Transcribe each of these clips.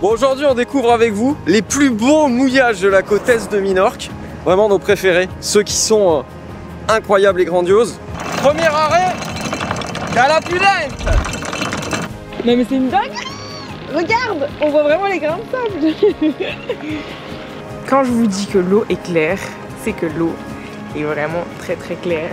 Bon, aujourd'hui on découvre avec vous les plus beaux mouillages de la côte est de Minorque. Vraiment nos préférés, ceux qui sont incroyables et grandioses. Premier arrêt, Cala Pudente. Non mais c'est une dingue. Regarde, on voit vraiment les grains de sable. Quand je vous dis que l'eau est claire, c'est que l'eau est vraiment très très claire.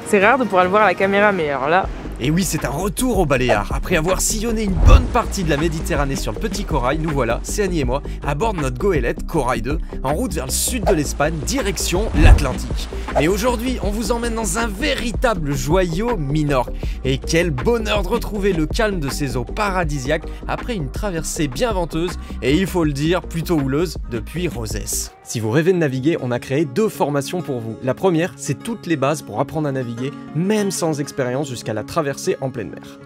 C'est rare de pouvoir le voir à la caméra, mais alors là... Et oui, c'est un retour aux Baléares. Après avoir sillonné une bonne partie de la Méditerranée sur le petit corail, nous voilà, c'est Annie et moi, à bord de notre goélette Corail 2, en route vers le sud de l'Espagne, direction l'Atlantique. Et aujourd'hui, on vous emmène dans un véritable joyau Minorque. Et quel bonheur de retrouver le calme de ces eaux paradisiaques après une traversée bien venteuse, et il faut le dire, plutôt houleuse, depuis Rosès. Si vous rêvez de naviguer, on a créé 2 formations pour vous. La première, c'est toutes les bases pour apprendre à naviguer, même sans expérience, jusqu'à la traversée en pleine mer.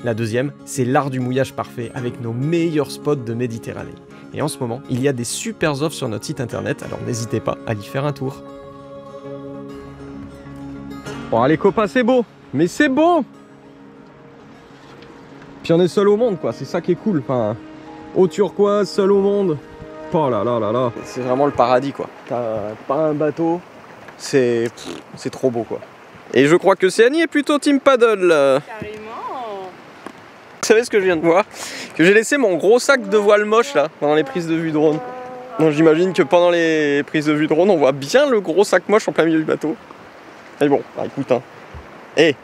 La deuxième, c'est l'art du mouillage parfait, avec nos meilleurs spots de Méditerranée. Et en ce moment, il y a des super offres sur notre site internet, alors n'hésitez pas à y faire un tour. Bon allez copains, c'est beau, mais c'est beau. Puis on est seul au monde quoi, c'est ça qui est cool. Enfin, eau turquoise, seul au monde. Oh là là là là. C'est vraiment le paradis quoi. T'as pas un bateau, c'est trop beau quoi. Et je crois que Annie est plutôt team paddle. Carrément. Vous savez ce que je viens de voir? Que j'ai laissé mon gros sac de voile moche là, pendant les prises de vue drone. Donc j'imagine que pendant les prises de vue drone, on voit bien le gros sac moche en plein milieu du bateau. Mais bon, bah écoute, hein. Hey,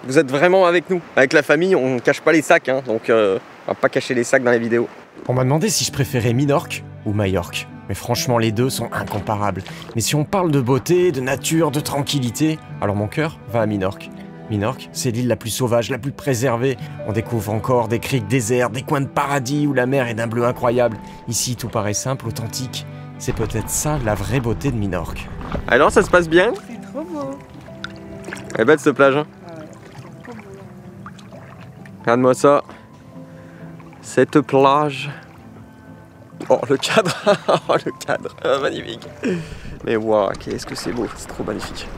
vous êtes vraiment avec nous. Avec la famille, on cache pas les sacs, hein, donc on va pas cacher les sacs dans les vidéos. On m'a demandé si je préférais Minorque ou Majorque. Mais franchement, les deux sont incomparables. Mais si on parle de beauté, de nature, de tranquillité, alors mon cœur va à Minorque. Minorque, c'est l'île la plus sauvage, la plus préservée. On découvre encore des criques déserts, des coins de paradis où la mer est d'un bleu incroyable. Ici, tout paraît simple, authentique. C'est peut-être ça la vraie beauté de Minorque. Alors, ça se passe bien? C'est trop beau. Elle est belle cette plage, hein. Trop beau. Regarde-moi ça. Cette plage. Oh, le cadre. Oh, le cadre. Ah, magnifique. Mais waouh, qu'est-ce que c'est beau. C'est trop magnifique.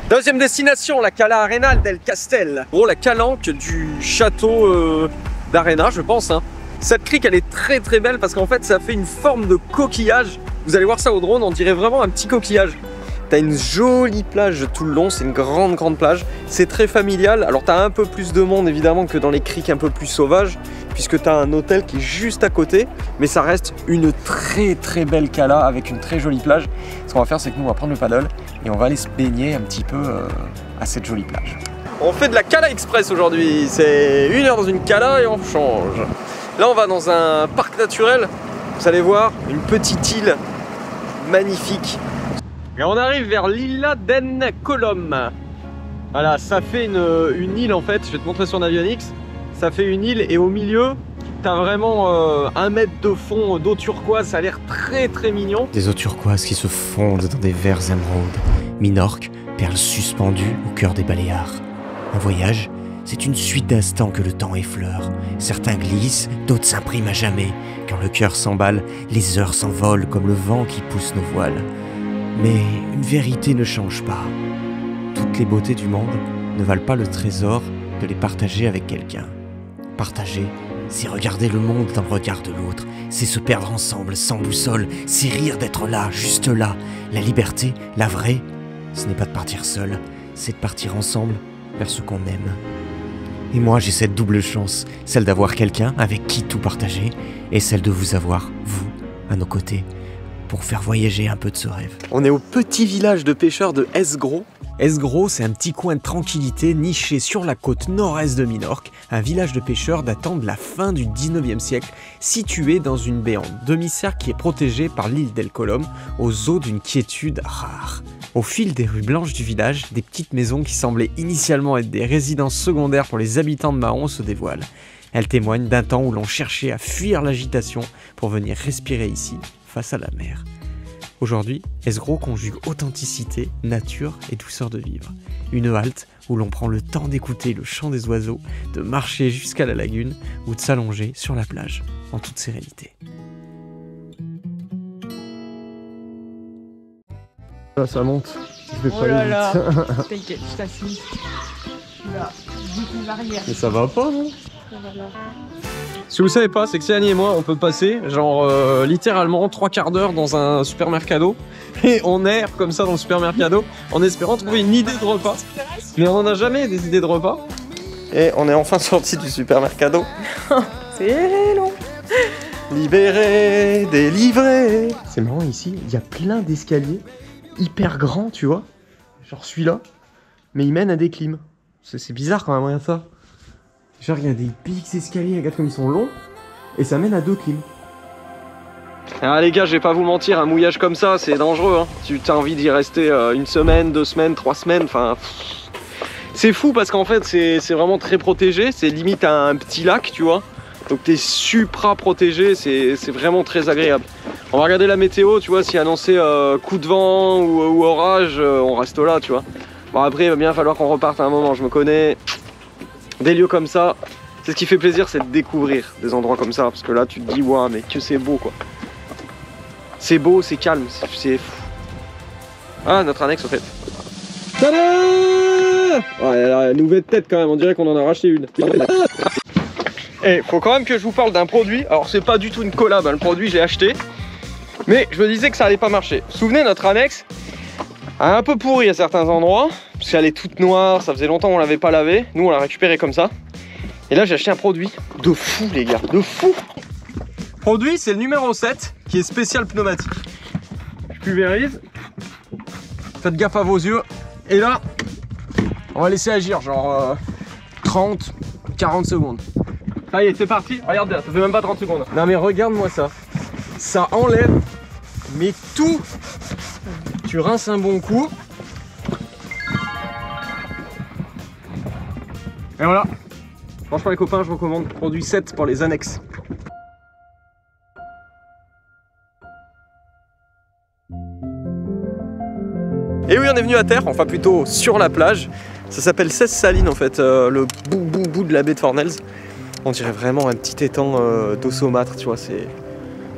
Deuxième destination, la Cala Arenal del Castel. Gros, la calanque du château d'Arena, je pense. Hein. Cette crique, elle est très très belle parce qu'en fait, ça fait une forme de coquillage. Vous allez voir ça au drone, on dirait vraiment un petit coquillage. T'as une jolie plage tout le long, c'est une grande plage. C'est très familial. Alors t'as un peu plus de monde évidemment que dans les criques un peu plus sauvages, puisque t'as un hôtel qui est juste à côté, mais ça reste une très belle cala avec une très jolie plage. Ce qu'on va faire, c'est que nous on va prendre le paddle et on va aller se baigner un petit peu à cette jolie plage. On fait de la Cala Express aujourd'hui, c'est 1 heure dans une cala et on change. Là on va dans un parc naturel, vous allez voir, une petite île magnifique. Et on arrive vers l'Illa d'En Colom. Voilà, ça fait une île en fait, je vais te montrer sur Navionics. Ça fait une île et au milieu, t'as vraiment 1 mètre de fond d'eau turquoise, ça a l'air très mignon. Des eaux turquoises qui se fondent dans des verts émeraudes. Minorque, perle suspendue au cœur des Baléares. Un voyage, c'est une suite d'instants que le temps effleure. Certains glissent, d'autres s'impriment à jamais. Quand le cœur s'emballe, les heures s'envolent comme le vent qui pousse nos voiles. Mais une vérité ne change pas. Toutes les beautés du monde ne valent pas le trésor de les partager avec quelqu'un. Partager, c'est regarder le monde dans le regard de l'autre, c'est se perdre ensemble, sans boussole, c'est rire d'être là, juste là. La liberté, la vraie, ce n'est pas de partir seul, c'est de partir ensemble vers ce qu'on aime. Et moi, j'ai cette double chance, celle d'avoir quelqu'un avec qui tout partager, et celle de vous avoir, vous, à nos côtés, pour faire voyager un peu de ce rêve. On est au petit village de pêcheurs de Esgro. Esgro, c'est un petit coin de tranquillité niché sur la côte nord-est de Minorque, un village de pêcheurs datant de la fin du 19e siècle, situé dans une baie en demi-cercle qui est protégée par l'île d'El Colom, aux eaux d'une quiétude rare. Au fil des rues blanches du village, des petites maisons qui semblaient initialement être des résidences secondaires pour les habitants de Mahon se dévoilent. Elles témoignent d'un temps où l'on cherchait à fuir l'agitation pour venir respirer ici, face à la mer. Aujourd'hui, Esgro conjugue authenticité, nature et douceur de vivre. Une halte où l'on prend le temps d'écouter le chant des oiseaux, de marcher jusqu'à la lagune ou de s'allonger sur la plage en toute sérénité. Là, ça monte, je vais Oh pas là aller là. vite. T'inquiète, je t'assiste. Tu vas vite une barrière. Mais ça va pas, non? Ça va là. Si vous savez pas, c'est que Céline et moi, on peut passer genre littéralement 3 quarts d'heure dans un supermercado et on erre comme ça dans le supermercado en espérant trouver une idée de repas. Mais on n'en a jamais des idées de repas. Et on est enfin sorti du supermercado. C'est long. Libéré, délivré. C'est marrant ici, il y a plein d'escaliers hyper grands, tu vois. Genre celui-là, mais il mène à des clims. C'est bizarre quand même, regarde ça. Genre il y a des pics escaliers, regarde comme ils sont longs, et ça mène à 2 clims. Ah les gars, je vais pas vous mentir, un mouillage comme ça, c'est dangereux. Hein. Tu as envie d'y rester 1 semaine, 2 semaines, 3 semaines, enfin... C'est fou parce qu'en fait c'est vraiment très protégé, c'est limite un petit lac, tu vois. Donc t'es supra protégé, c'est vraiment très agréable. On va regarder la météo, tu vois, s'il y a annoncé coup de vent ou orage, on reste là, tu vois. Bon après il va bien falloir qu'on reparte à un moment, je me connais. Des lieux comme ça, c'est ce qui fait plaisir, c'est de découvrir des endroits comme ça. Parce que là tu te dis, waouh, mais que c'est beau quoi. C'est beau, c'est calme, c'est fou. Ah, notre annexe au fait. Tada! Oh, elle a une nouvelle tête quand même, on dirait qu'on en a racheté une. Et faut quand même que je vous parle d'un produit. Alors c'est pas du tout une collab, hein, le produit j'ai acheté. Mais je me disais que ça allait pas marcher. Vous vous souvenez, notre annexe a un peu pourri à certains endroits. Parce qu'elle est toute noire, ça faisait longtemps qu'on l'avait pas lavée. Nous on l'a récupéré comme ça. Et là j'ai acheté un produit de fou les gars, de fou. Produit c'est le numéro 7 qui est spécial pneumatique. Je pulvérise. Faites gaffe à vos yeux. Et là, on va laisser agir genre 30, 40 secondes. Ça y est, c'est parti. Regarde bien, ça fait même pas 30 secondes. Non mais regarde-moi ça. Ça enlève, mais tout. Tu rinces un bon coup. Et voilà. Franchement les copains, je recommande produit 7 pour les annexes. Et oui, on est venu à terre, enfin plutôt sur la plage. Ça s'appelle 16 Salines en fait, le bout de la baie de Fornells. On dirait vraiment un petit étang d'eau saumâtre, tu vois.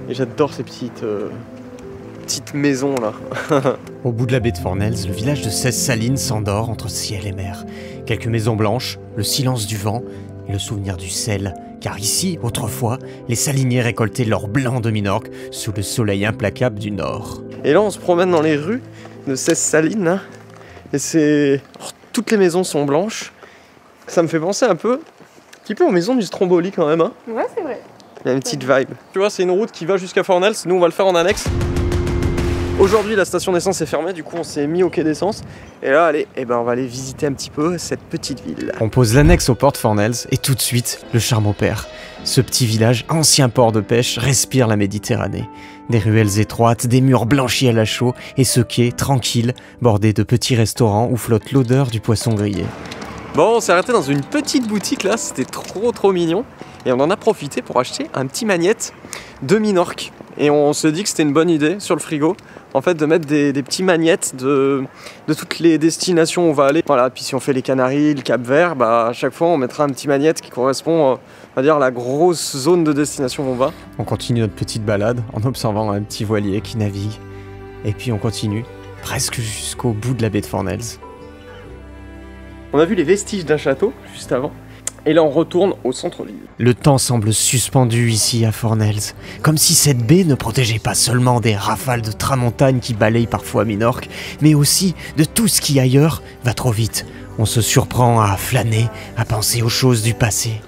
Et j'adore ces petites maisons là. Au bout de la baie de Fornells, le village de 16 Salines s'endort entre ciel et mer. Quelques maisons blanches, le silence du vent et le souvenir du sel. Car ici, autrefois, les saliniers récoltaient l'or blanc de Minorque sous le soleil implacable du nord. Et là, on se promène dans les rues de 16 Salines, hein, et c'est... Oh, toutes les maisons sont blanches. Ça me fait penser un petit peu aux maisons du Stromboli quand même. Hein. Ouais, c'est vrai. Il y a une petite vibe. Tu vois, c'est une route qui va jusqu'à Fornells. Nous, on va le faire en annexe. Aujourd'hui, la station d'essence est fermée. Du coup, on s'est mis au quai d'essence. Et là, allez, on va aller visiter un petit peu cette petite ville. On pose l'annexe aux portes Fornells et tout de suite, le charme opère. Ce petit village, ancien port de pêche, respire la Méditerranée. Des ruelles étroites, des murs blanchis à la chaux et ce quai, tranquille, bordé de petits restaurants où flotte l'odeur du poisson grillé. Bon, on s'est arrêté dans une petite boutique là, c'était trop mignon. Et on en a profité pour acheter un petit magnète de Minorque. Et on se dit que c'était une bonne idée sur le frigo, en fait, de mettre des petits magnettes de toutes les destinations où on va aller. Voilà, puis si on fait les Canaries, le Cap-Vert, bah à chaque fois on mettra un petit magnète qui correspond, on va dire, à la grosse zone de destination où on va. On continue notre petite balade en observant un petit voilier qui navigue. Et puis on continue, presque jusqu'au bout de la baie de Fornells. On a vu les vestiges d'un château juste avant. Et là on retourne au centre-ville. Le temps semble suspendu ici à Fornells, comme si cette baie ne protégeait pas seulement des rafales de tramontagne qui balayent parfois Minorque, mais aussi de tout ce qui ailleurs va trop vite. On se surprend à flâner, à penser aux choses du passé.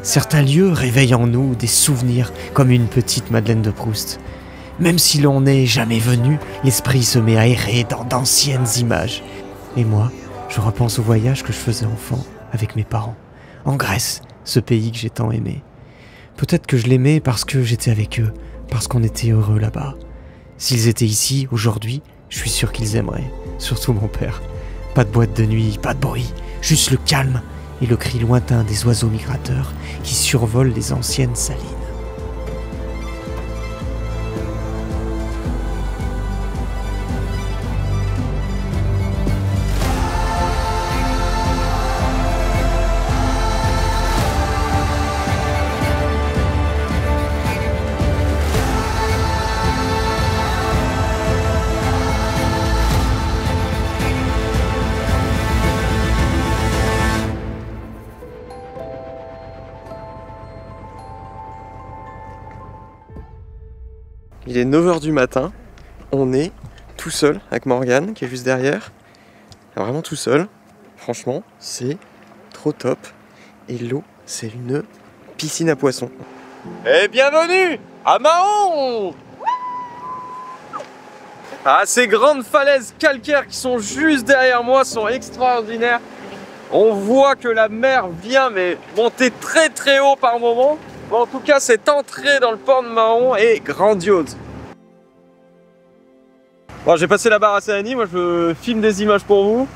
Certains lieux réveillent en nous des souvenirs comme une petite Madeleine de Proust. Même si l'on n'est jamais venu, l'esprit se met à errer dans d'anciennes images. Et moi, je repense au voyage que je faisais enfant avec mes parents. En Grèce, ce pays que j'ai tant aimé. Peut-être que je l'aimais parce que j'étais avec eux, parce qu'on était heureux là-bas. S'ils étaient ici, aujourd'hui, je suis sûr qu'ils aimeraient, surtout mon père. Pas de boîte de nuit, pas de bruit, juste le calme et le cri lointain des oiseaux migrateurs qui survolent les anciennes salines. Il est 9 h du matin. On est tout seul avec Morgane qui est juste derrière. Vraiment tout seul. Franchement, c'est trop top. Et l'eau, c'est une piscine à poissons. Et bienvenue à Mahon! Ah, ces grandes falaises calcaires qui sont juste derrière moi sont extraordinaires. On voit que la mer vient mais monter très très haut par moment. Bon, en tout cas, cette entrée dans le port de Mahon est grandiose. Bon, j'ai passé la barre à Saani, moi je filme des images pour vous.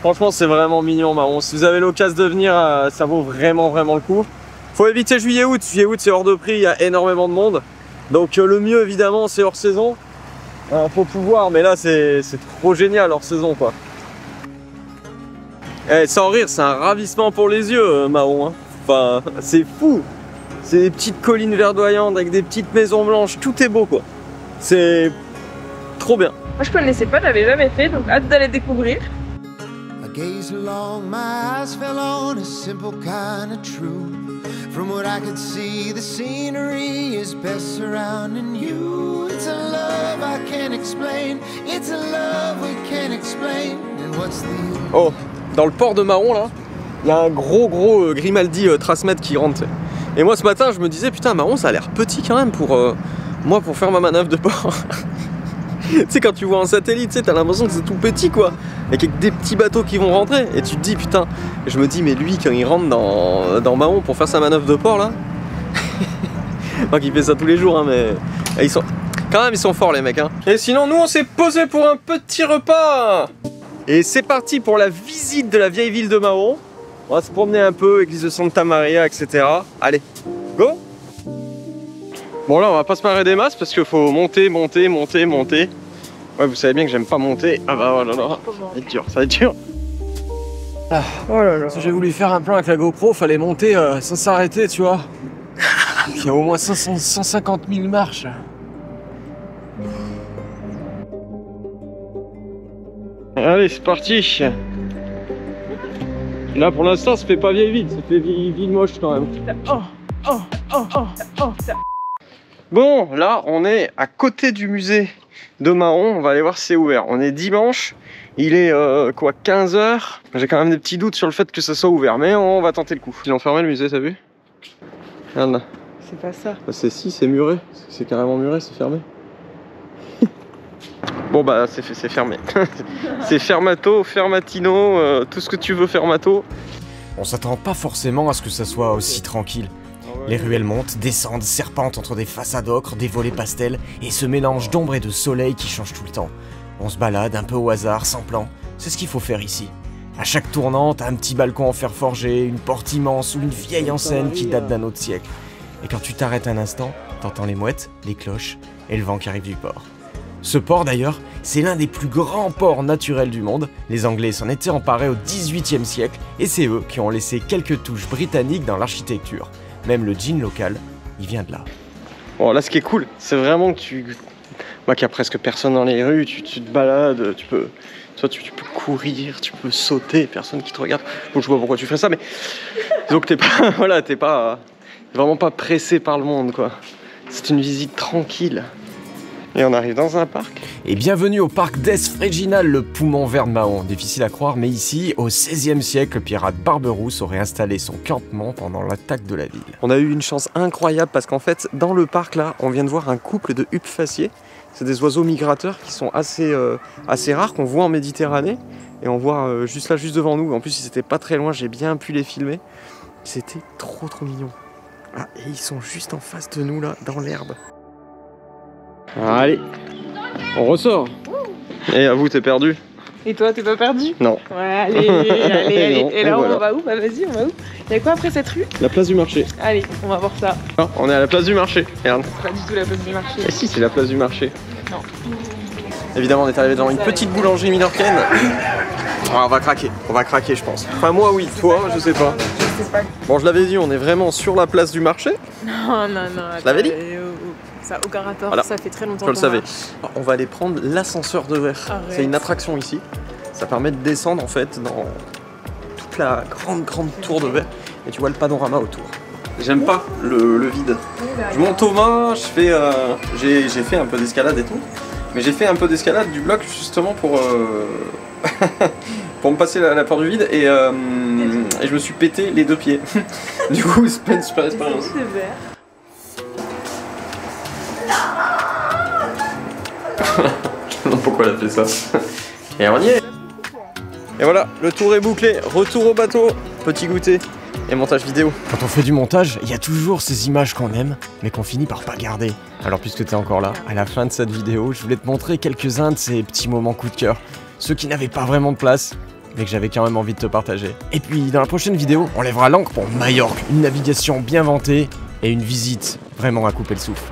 Franchement, c'est vraiment mignon Mahon. Si vous avez l'occasion de venir, ça vaut vraiment le coup. Faut éviter juillet-août. Juillet-août, c'est hors de prix, il y a énormément de monde. Donc le mieux, évidemment, c'est hors saison. Faut pouvoir, mais là, c'est trop génial hors saison, quoi. Eh, sans rire, c'est un ravissement pour les yeux, Mahon. Hein. Enfin, c'est fou. C'est des petites collines verdoyantes avec des petites maisons blanches. Tout est beau, quoi. C'est trop bien. Moi, je connaissais pas, j'avais jamais fait, donc hâte d'aller découvrir. Gaze along, my eyes fell on a simple kind of truth. From what I could see, the scenery is best surrounding you. It's a love I can't explain. It's a love we can't explain. And what's the... Oh, dans le port de Mahon, là, il y a un gros Grimaldi Trasmed qui rentre. Et moi, ce matin, je me disais, putain, Mahon, ça a l'air petit quand même pour moi, pour faire ma manœuvre de port. Tu sais, quand tu vois un satellite, tu sais, t'as l'impression que c'est tout petit, quoi. Il y a des petits bateaux qui vont rentrer. Et tu te dis, putain, je me dis, mais lui, quand il rentre dans Mahon pour faire sa manœuvre de port, là. Moi qui fais ça tous les jours, hein, mais. Ils sont. Quand même, ils sont forts, les mecs, hein. Et sinon, nous, on s'est posé pour un petit repas. Et c'est parti pour la visite de la vieille ville de Mahon. On va se promener un peu, église de Santa Maria, etc. Allez, go! Bon là on va pas se marrer des masses parce qu'il faut monter. Ouais, vous savez bien que j'aime pas monter. Ah bah oh là là, ça va être dur, ça va être dur. Ah. Oh là là. J'ai voulu faire un plan avec la GoPro, fallait monter sans s'arrêter, tu vois. Il y a au moins 150 000 marches. Allez, c'est parti. Là pour l'instant ça fait pas vieille ville, ça fait ville moche quand même. Bon, là, on est à côté du musée de Mahon. On va aller voir si c'est ouvert. On est dimanche. Il est quoi, 15 h. J'ai quand même des petits doutes sur le fait que ça soit ouvert. Mais on va tenter le coup. Ils ont fermé le musée, t'as vu? Regarde là. C'est pas ça. Bah, c'est muré. C'est carrément muré, c'est fermé. Bon bah, c'est fermé. C'est fermato, fermatino, tout ce que tu veux fermato. On s'attend pas forcément à ce que ça soit aussi tranquille. Les ruelles montent, descendent, serpentent entre des façades ocre, des volets pastels et ce mélange d'ombre et de soleil qui change tout le temps. On se balade un peu au hasard, sans plan. C'est ce qu'il faut faire ici. À chaque tournant, t'as un petit balcon en fer forgé, une porte immense ou une vieille enseigne qui date d'un autre siècle. Et quand tu t'arrêtes un instant, t'entends les mouettes, les cloches et le vent qui arrive du port. Ce port d'ailleurs, c'est l'un des plus grands ports naturels du monde. Les Anglais s'en étaient emparés au XVIIIe siècle et c'est eux qui ont laissé quelques touches britanniques dans l'architecture. Même le gin local, il vient de là. Bon là ce qui est cool, c'est vraiment que moi qui a presque personne dans les rues, tu te balades, tu peux courir, tu peux sauter, personne qui te regarde. Bon, je sais pas pourquoi tu fais ça, mais donc t'es pas, voilà, t'es vraiment pas pressé par le monde, quoi. C'est une visite tranquille. Et on arrive dans un parc. Et bienvenue au parc des Fréginal, le poumon vert de Mahon. Difficile à croire, mais ici, au XVIe siècle, le pirate Barberousse aurait installé son campement pendant l'attaque de la ville. On a eu une chance incroyable parce qu'en fait, dans le parc là, on vient de voir un couple de huppe-faciés. C'est des oiseaux migrateurs qui sont assez rares, qu'on voit en Méditerranée. Et on voit juste là, juste devant nous. En plus, ils étaient pas très loin, j'ai bien pu les filmer. C'était trop mignon. Ah, et ils sont juste en face de nous là, dans l'herbe. Allez, on ressort. Et à vous, t'es perdu? Et toi, t'es pas perdu? Non. Ouais, allez. Non, et là, voilà. on va où? Bah vas-y, on va où? Y'a quoi après cette rue? La place du marché. Allez, on va voir ça. Non, on est à la place du marché, regarde. C'est pas du tout la place du marché. Et si, c'est la place du marché. Non. Évidemment, on est arrivé dans une petite boulangerie minorcaine. Ah, on va craquer je pense. Enfin moi oui, toi je sais pas. Je sais pas. Bon je l'avais dit, on est vraiment sur la place du marché. Non. Je l'avais dit. Ça n'a aucun rapport, voilà. Ça fait très longtemps Je le savais. Marche. On va aller prendre l'ascenseur de verre. Arrête. C'est une attraction ici. Ça permet de descendre en fait dans toute la grande tour de verre. Et tu vois le panorama autour. J'aime pas le vide. Je monte au mât, j'ai fait un peu d'escalade et tout. Mais j'ai fait un peu d'escalade du bloc justement pour pour me passer la peur du vide et je me suis pété les 2 pieds. Du coup c'est pas une super expérience. Je me demande pourquoi elle a fait ça. Et on y est. Et voilà, le tour est bouclé. Retour au bateau, petit goûter et montage vidéo. Quand on fait du montage, il y a toujours ces images qu'on aime, mais qu'on finit par pas garder. Alors puisque t'es encore là, à la fin de cette vidéo, je voulais te montrer quelques-uns de ces petits moments coup de cœur. Ceux qui n'avaient pas vraiment de place, mais que j'avais quand même envie de te partager. Et puis dans la prochaine vidéo, on lèvera l'ancre pour Majorque, une navigation bien vantée et une visite vraiment à couper le souffle.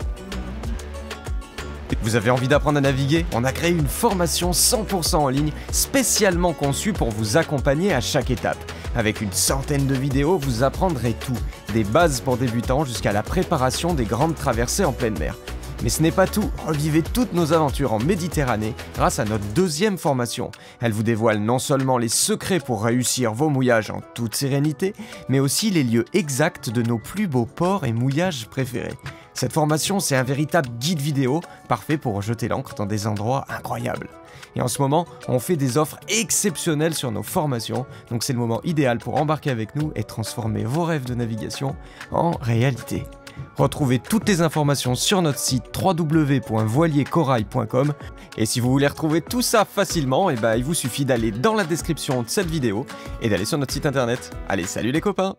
Vous avez envie d'apprendre à naviguer? On a créé une formation 100% en ligne, spécialement conçue pour vous accompagner à chaque étape. Avec une centaine de vidéos, vous apprendrez tout, des bases pour débutants jusqu'à la préparation des grandes traversées en pleine mer. Mais ce n'est pas tout, revivez toutes nos aventures en Méditerranée grâce à notre 2e formation. Elle vous dévoile non seulement les secrets pour réussir vos mouillages en toute sérénité, mais aussi les lieux exacts de nos plus beaux ports et mouillages préférés. Cette formation, c'est un véritable guide vidéo, parfait pour jeter l'ancre dans des endroits incroyables. Et en ce moment, on fait des offres exceptionnelles sur nos formations, donc c'est le moment idéal pour embarquer avec nous et transformer vos rêves de navigation en réalité. Retrouvez toutes les informations sur notre site www.voiliercorail.com et si vous voulez retrouver tout ça facilement, il vous suffit d'aller dans la description de cette vidéo et d'aller sur notre site internet. Allez, salut les copains!